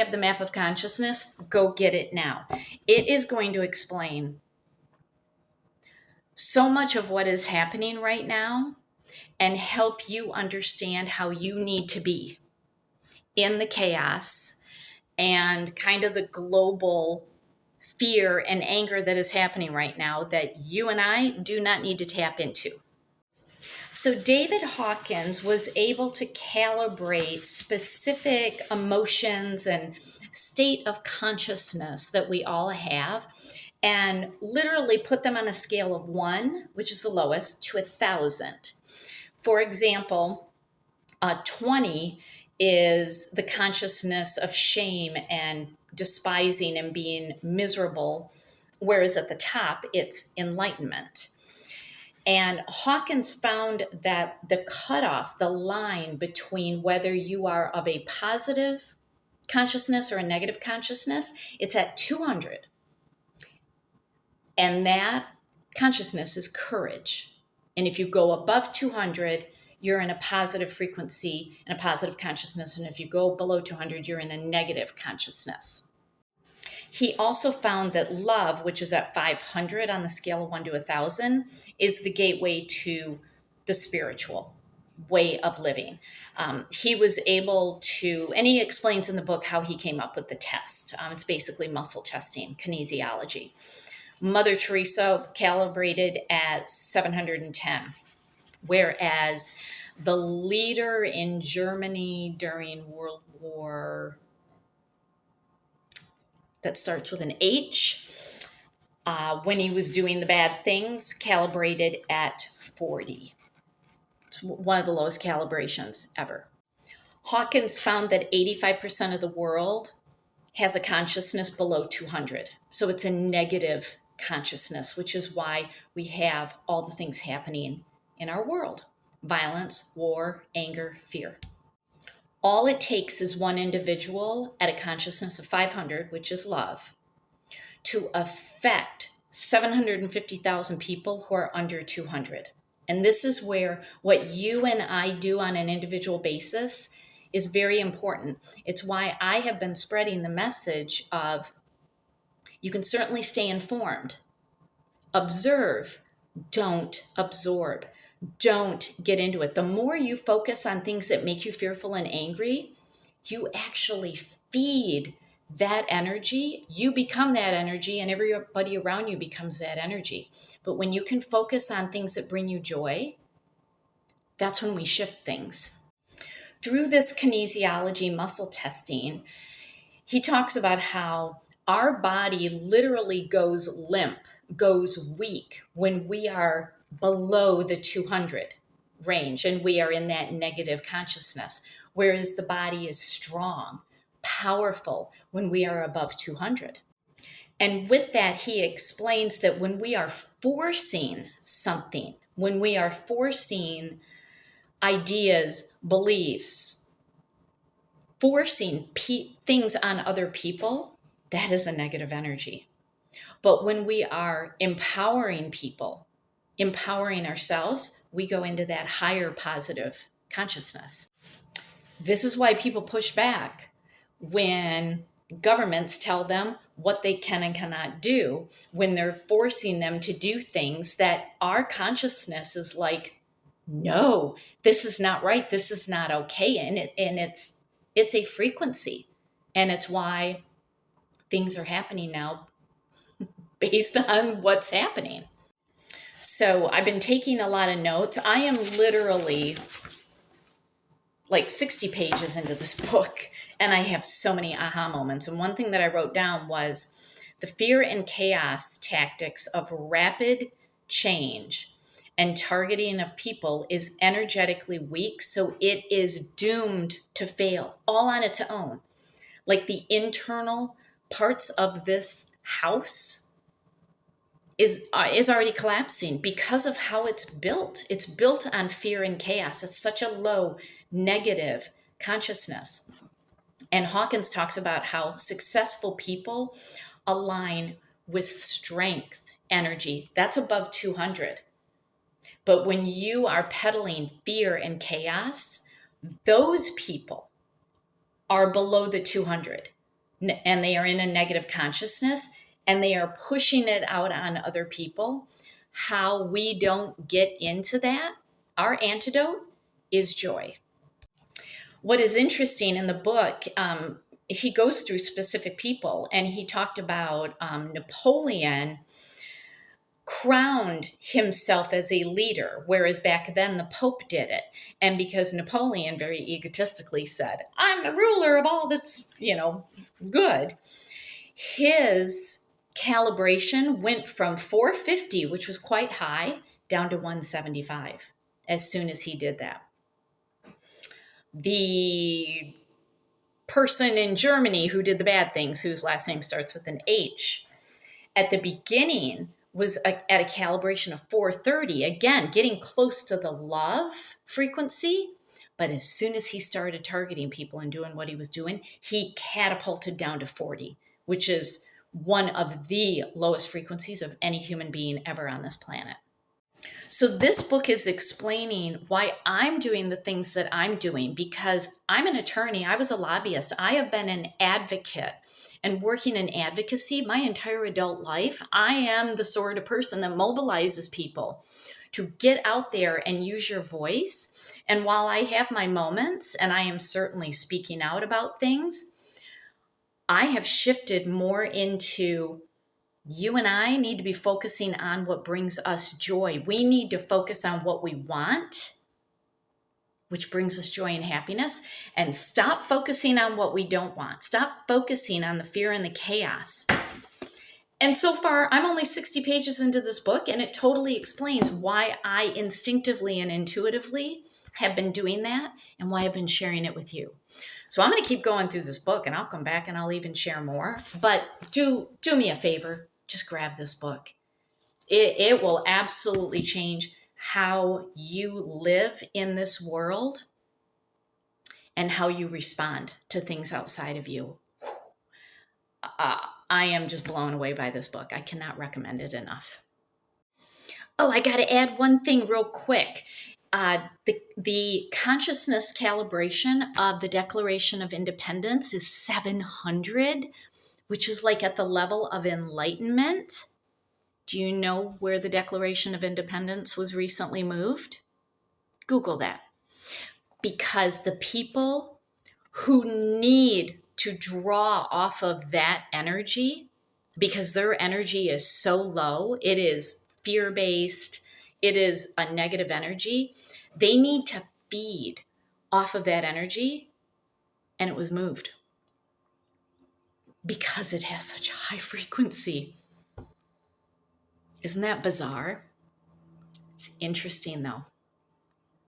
have the map of consciousness, go get it now. It is going to explain so much of what is happening right now and help you understand how you need to be in the chaos and kind of the global fear and anger that is happening right now that you and I do not need to tap into. So David Hawkins was able to calibrate specific emotions and state of consciousness that we all have and literally put them on a scale of 1, which is the lowest, to 1,000. For example, 20 is the consciousness of shame and despising and being miserable, whereas at the top, it's enlightenment. And Hawkins found that the cutoff, the line between whether you are of a positive consciousness or a negative consciousness, it's at 200. And that consciousness is courage. And if you go above 200, you're in a positive frequency and a positive consciousness. And if you go below 200, you're in a negative consciousness. He also found that love, which is at 500 on the scale of 1 to 1,000, is the gateway to the spiritual way of living. He was able to, and he explains in the book how he came up with the test. It's basically muscle testing, kinesiology. Mother Teresa calibrated at 710, whereas the leader in Germany during World War that starts with an H, when he was doing the bad things, calibrated at 40. It's one of the lowest calibrations ever. Hawkins found that 85% of the world has a consciousness below 200. So it's a negative consciousness, which is why we have all the things happening in our world: violence, war, anger, fear. All it takes is one individual at a consciousness of 500, which is love, to affect 750,000 people who are under 200. And this is where what you and I do on an individual basis is very important. It's why I have been spreading the message of you can certainly stay informed. Observe, don't absorb. Don't get into it. The more you focus on things that make you fearful and angry, you actually feed that energy. You become that energy, and everybody around you becomes that energy. But when you can focus on things that bring you joy, that's when we shift things. Through this kinesiology muscle testing, he talks about how our body literally goes limp, goes weak when we are below the 200 range and we are in that negative consciousness, whereas the body is strong, powerful when we are above 200. And with that, he explains that when we are forcing something, when we are forcing ideas, beliefs, forcing things on other people, that is a negative energy. But when we are empowering people, empowering ourselves, we go into that higher positive consciousness. This is why people push back when governments tell them what they can and cannot do, when they're forcing them to do things that our consciousness is like, no, this is not right. This is not okay. And it's a frequency. And it's why things are happening now based on what's happening. So I've been taking a lot of notes. I am literally like 60 pages into this book, and I have so many aha moments. And one thing that I wrote down was the fear and chaos tactics of rapid change and targeting of people is energetically weak, so it is doomed to fail all on its own. Like the internal parts of this house is already collapsing because of how it's built. It's built on fear and chaos. It's such a low negative consciousness. And Hawkins talks about how successful people align with strength energy. That's above 200. But when you are peddling fear and chaos, those people are below the 200. and they are in a negative consciousness and they are pushing it out on other people, how we don't get into that, our antidote is joy. What is interesting in the book, he goes through specific people, and he talked about Napoleon crowned himself as a leader, whereas back then the Pope did it. And because Napoleon very egotistically said, I'm the ruler of all that's, good, his calibration went from 450, which was quite high, down to 175 as soon as he did that. The person in Germany who did the bad things, whose last name starts with an H, at the beginning was at a calibration of 430, again, getting close to the love frequency. But as soon as he started targeting people and doing what he was doing, he catapulted down to 40, which is one of the lowest frequencies of any human being ever on this planet. So this book is explaining why I'm doing the things that I'm doing, because I'm an attorney. I was a lobbyist. I have been an advocate and working in advocacy my entire adult life. I am the sort of person that mobilizes people to get out there and use your voice. And while I have my moments, and I am certainly speaking out about things, I have shifted more into, you and I need to be focusing on what brings us joy. We need to focus on what we want, which brings us joy and happiness, and stop focusing on what we don't want. Stop focusing on the fear and the chaos. And so far, I'm only 60 pages into this book, and it totally explains why I instinctively and intuitively have been doing that and why I've been sharing it with you. So I'm going to keep going through this book, and I'll come back and I'll even share more. But do me a favor. Just grab this book. It will absolutely change how you live in this world and how you respond to things outside of you. I am just blown away by this book. I cannot recommend it enough. Oh, I got to add one thing real quick. The consciousness calibration of the Declaration of Independence is 700, which is like at the level of enlightenment. Do you know where the Declaration of Independence was recently moved? Google that. Because the people who need to draw off of that energy, because their energy is so low, it is fear-based, it is a negative energy, they need to feed off of that energy, and it was moved because it has such a high frequency. Isn't that bizarre? It's interesting, though.